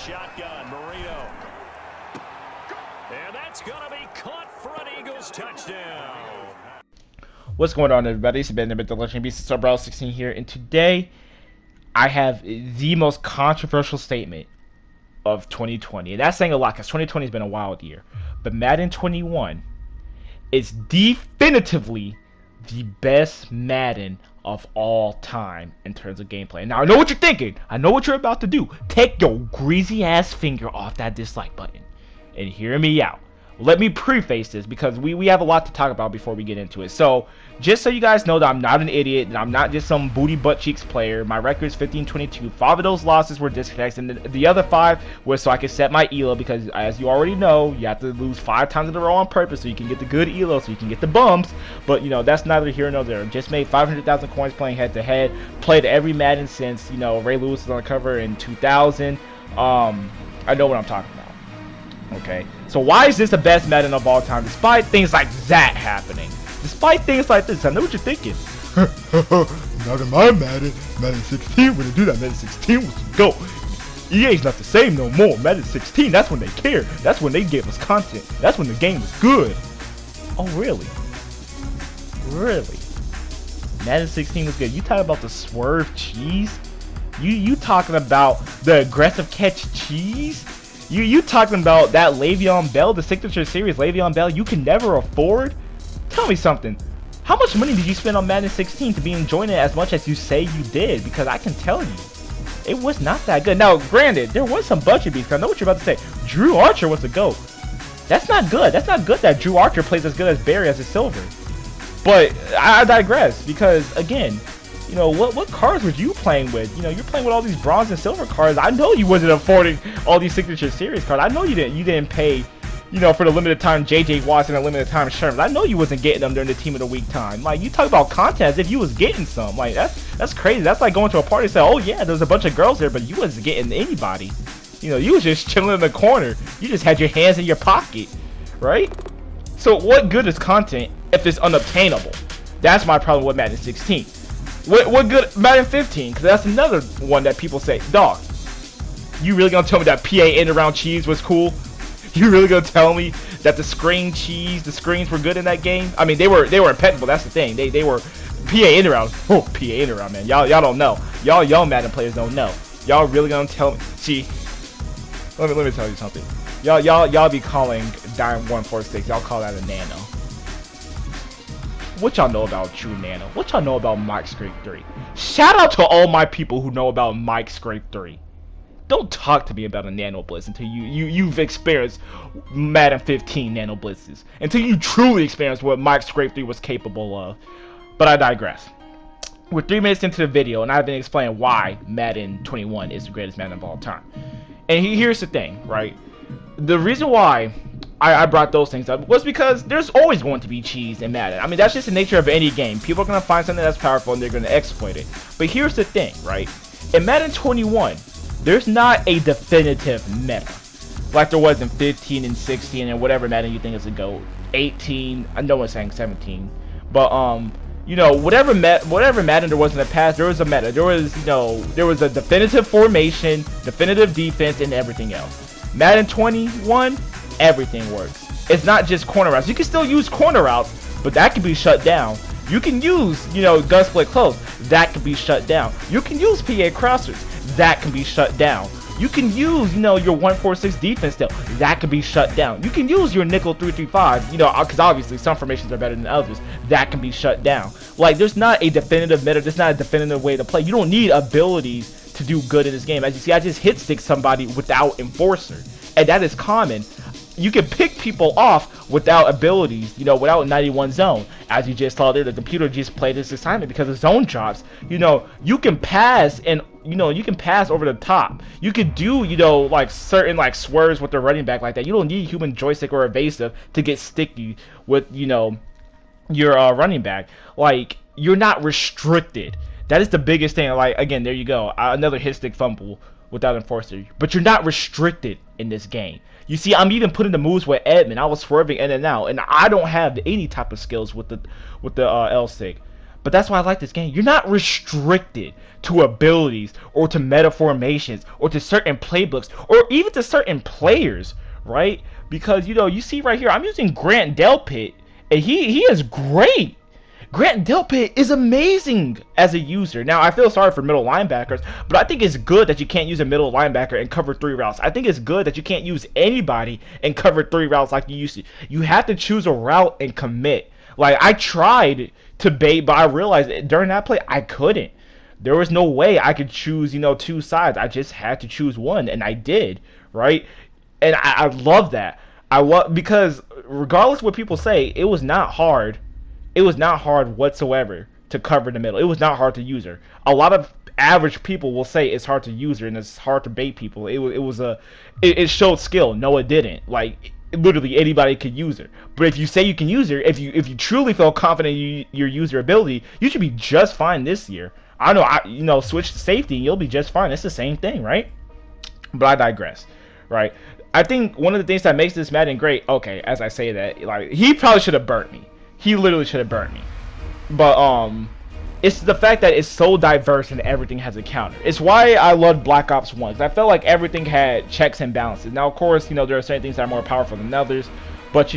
shotgun. Marino. And that's going to be caught for an Eagles touchdown. What's going on, everybody? It's been the Legend Beast Subbro 16 here, and today I have the most controversial statement of 2020. And that's saying a lot because 2020 has been a wild year. But Madden 21 is definitively the best Madden of all time in terms of gameplay. Now, I know what you're thinking. I know what you're about to do. Take your greasy ass finger off that dislike button and hear me out. Let me preface this because we have a lot to talk about before we get into it. So, just so you guys know that I'm not an idiot, that I'm not just some booty butt cheeks player. My record is 15-22. 5 of those losses were disconnects, and the other 5 was so I could set my ELO because, as you already know, you have to lose 5 times in a row on purpose so you can get the good ELO, so you can get the bumps. But, you know, that's neither here nor there. Just made 500,000 coins playing head-to-head. Played every Madden since, you know, Ray Lewis was on the cover in 2000. I know what I'm talking about. Okay, so why is this the best Madden of all time despite things like that happening? Despite things like this, I know what you're thinking. Not in my Madden. Madden 16 wouldn't do that. Madden 16 was the GOAT. EA's not the same no more. Madden 16, that's when they cared. That's when they gave us content. That's when the game was good. Oh, really? Really? Madden 16 was good. You talking about the swerve cheese? You talking about the aggressive catch cheese? You talking about that Le'Veon Bell, the signature series Le'Veon Bell you can never afford? Tell me something. How much money did you spend on Madden 16 to be enjoying it as much as you say you did? Because I can tell you, it was not that good. Now, granted, there was some budget beats. I know what you're about to say. Drew Archer was the GOAT. That's not good. That's not good that Drew Archer plays as good as Barry as a silver. But I digress because, again, you know, what cards were you playing with? You know, you're playing with all these bronze and silver cards. I know you wasn't affording all these signature series cards. I know you didn't pay, you know, for the limited time JJ Watts and the limited time Sherman. I know you wasn't getting them during the team of the week time. Like, you talk about content as if you was getting some. Like, that's crazy. That's like going to a party and say, oh yeah, there's a bunch of girls there, but you wasn't getting anybody. You know, you was just chilling in the corner. You just had your hands in your pocket, right? So what good is content if it's unobtainable? That's my problem with Madden 16. What good Madden 15? Because that's another one that people say, dog, you really gonna tell me that PA in around cheese was cool? You really gonna tell me that the screens were good in that game? I mean, they were impeccable. That's the thing. They were PA in around. Oh, PA in around, man. Y'all don't know. Y'all Madden players don't know. Y'all really gonna tell me? See, let me tell you something. Y'all be calling Dime 146. Y'all call that a nano. What y'all know about True Nano? What y'all know about Mike Scrape 3? Shout out to all my people who know about Mike Scrape 3. Don't talk to me about a Nano Blitz until you've experienced Madden 15 Nano Blitzes. Until you truly experience what Mike Scrape 3 was capable of. But I digress. We're 3 minutes into the video and I've been explaining why Madden 21 is the greatest Madden of all time. And here's the thing, right? The reason why I brought those things up was because there's always going to be cheese in Madden. I mean, that's just the nature of any game. People are going to find something that's powerful and they're going to exploit it. But here's the thing, right? In Madden 21, there's not a definitive meta like there was in 15 and 16 and whatever Madden you think is a GOAT. 18, I know I'm saying 17. But, you know, whatever Madden there was in the past, there was a meta. There was, you know, there was a definitive formation, definitive defense, and everything else. Madden 21, everything works. It's not just corner routes. You can still use corner routes, but that can be shut down. You can use, you know, gun split close. That can be shut down. You can use PA crossers. That can be shut down. You can use, you know, your 1-4-6 defense still. That can be shut down. You can use your nickel 3-3-5, you know, because obviously some formations are better than others. That can be shut down. Like, there's not a definitive meta. There's not a definitive way to play. You don't need abilities to do good in this game. As you see, I just hit stick somebody without enforcer. And that is common. You can pick people off without abilities, you know, without 91 zone. As you just saw there, the computer just played this assignment because of zone drops. You know, you can pass and, you know, you can pass over the top. You could do, you know, like certain like swerves with the running back like that. You don't need human joystick or evasive to get sticky with, you know, your running back. Like, you're not restricted. That is the biggest thing. Like, again, there you go. Another hit stick fumble without enforcer. But you're not restricted in this game. You see, I'm even putting the moves with Edmund. I was swerving in and out, and I don't have any type of skills with the L stick. But that's why I like this game. You're not restricted to abilities or to meta formations or to certain playbooks or even to certain players, right? Because, you see right here, I'm using Grant Delpit, and he is great. Grant Delpit is amazing as a user. Now, I feel sorry for middle linebackers, but I think it's good that you can't use a middle linebacker and cover 3 routes. I think it's good that you can't use anybody and cover 3 routes like you used to. You have to choose a route and commit. Like, I tried to bait, but I realized during that play, I couldn't. There was no way I could choose, 2 sides. I just had to choose one, and I did, right? And I love that. Because regardless of what people say, it was not hard. It was not hard whatsoever to cover the middle. It was not hard to use her. A lot of average people will say it's hard to use her and it's hard to bait people. It showed skill. No, it didn't. Like, literally anybody could use her. But if you say you can use her, if you truly feel confident in your user ability, you should be just fine this year. I know, switch to safety and you'll be just fine. It's the same thing, right? But I digress, right? I think one of the things that makes this Madden great, okay, as I say that, like, he probably should have burnt me. He literally should have burnt me. But it's the fact that it's so diverse and everything has a counter. It's why I loved Black Ops 1. 'Cause I felt like everything had checks and balances. Now, of course, there are certain things that are more powerful than others. But,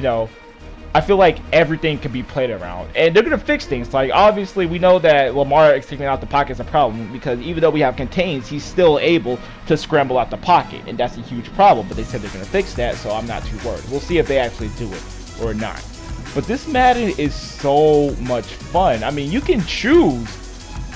I feel like everything can be played around. And they're going to fix things. Like, obviously, we know that Lamar taking out the pocket is a problem. Because even though we have contains, he's still able to scramble out the pocket. And that's a huge problem. But they said they're going to fix that, so I'm not too worried. We'll see if they actually do it or not. But this Madden is so much fun. I mean, you can choose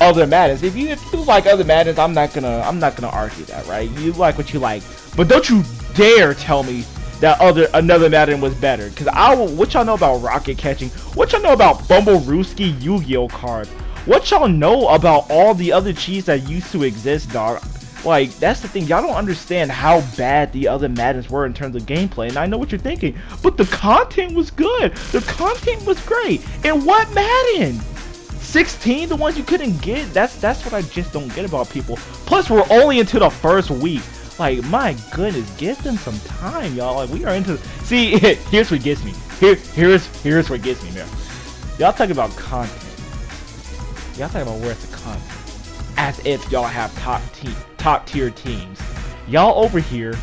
other Maddens. If you like other Maddens, I'm not gonna argue that, right? You like what you like. But don't you dare tell me that another Madden was better. Cause what y'all know about rocket catching? What y'all know about Bumble Rooski Yu-Gi-Oh cards? What y'all know about all the other cheats that used to exist, dog? Like, that's the thing. Y'all don't understand how bad the other Maddens were in terms of gameplay. And I know what you're thinking. But the content was good. The content was great. And what Madden? 16? The ones you couldn't get? That's what I just don't get about people. Plus, we're only into the first week. Like, my goodness. Give them some time, y'all. Like, we are into... See, here's what gets me. Here's what gets me, man. Y'all talking about content. Y'all talking about where's the content. As if y'all have top tier teams. Y'all over here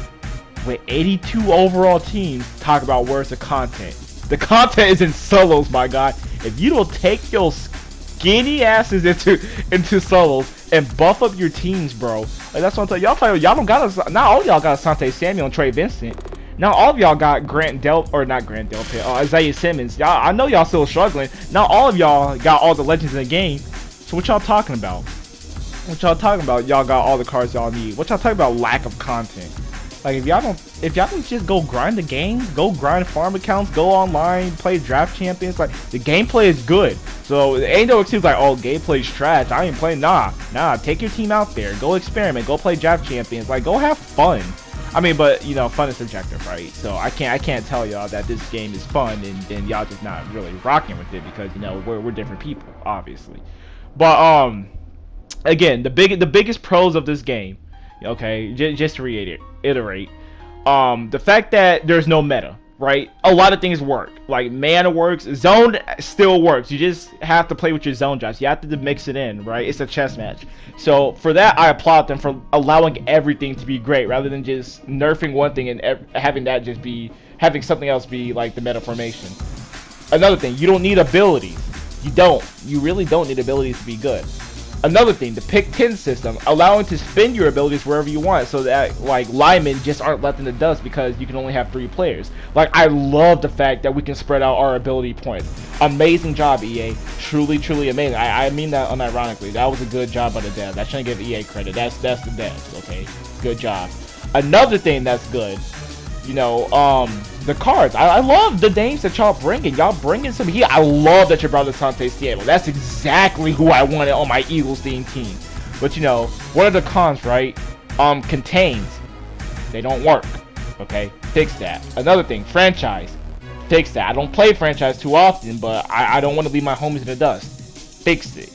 with 82 overall teams talk about where's the content. The content is in solos, my God. If you don't take your skinny asses into solos and buff up your teams, bro. Like, that's what I'm telling y'all. Y'all don't got not all of y'all got Asante Samuel and Trey Vincent. Now all of y'all got Isaiah Simmons. Y'all, I know y'all still struggling. Now all of y'all got all the legends in the game. So what y'all talking about? What y'all talking about? Y'all got all the cards y'all need. What y'all talking about? Lack of content. Like, if y'all don't just go grind the game, go grind farm accounts, go online, play draft champions. Like, the gameplay is good. So it ain't no excuse like, oh, gameplay's trash, I ain't playing. Nah. Take your team out there, go experiment, go play draft champions. Like, go have fun. I mean, but fun is subjective, right? So I can't tell y'all that this game is fun and y'all just not really rocking with it because we're different people, obviously. But again, the biggest pros of this game, okay, just to reiterate, the fact that there's no meta, right? A lot of things work. Like, mana works, zone still works. You just have to play with your zone drops. You have to mix it in, right? It's a chess match. So for that, I applaud them for allowing everything to be great rather than just nerfing one thing and having something else be like the meta formation. Another thing, you don't need abilities. You really don't need abilities to be good. Another thing, the pick 10 system, allowing to spin your abilities wherever you want so that, like, linemen just aren't left in the dust because you can only have 3 players. Like, I love the fact that we can spread out our ability points. Amazing job, EA. Truly, truly amazing. I mean that unironically. That was a good job by the devs. I shouldn't give EA credit. That's the devs, okay? Good job. Another thing that's good, the cards. I love the names that y'all bringing. Y'all bringing some heat. I love that you brought Asante Samuel. That's exactly who I wanted on my Eagles team. But what are the cons, right? Contains. They don't work. Okay? Fix that. Another thing, franchise. Fix that. I don't play franchise too often, but I don't want to leave my homies in the dust. Fix it.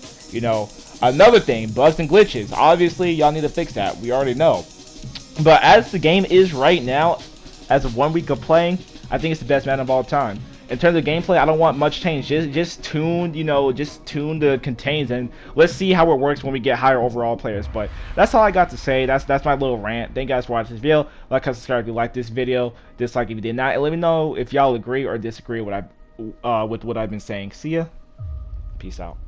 Another thing, bugs and glitches. Obviously, y'all need to fix that. We already know. But as the game is right now, as of 1 week of playing, I think it's the best Madden of all time. In terms of gameplay, I don't want much change. Just tune, just tune the contains, and let's see how it works when we get higher overall players. But that's all I got to say. That's my little rant. Thank you guys for watching this video. Like, subscribe if you like this video. Dislike if you did not. And let me know if y'all agree or disagree with what I've been saying. See ya. Peace out.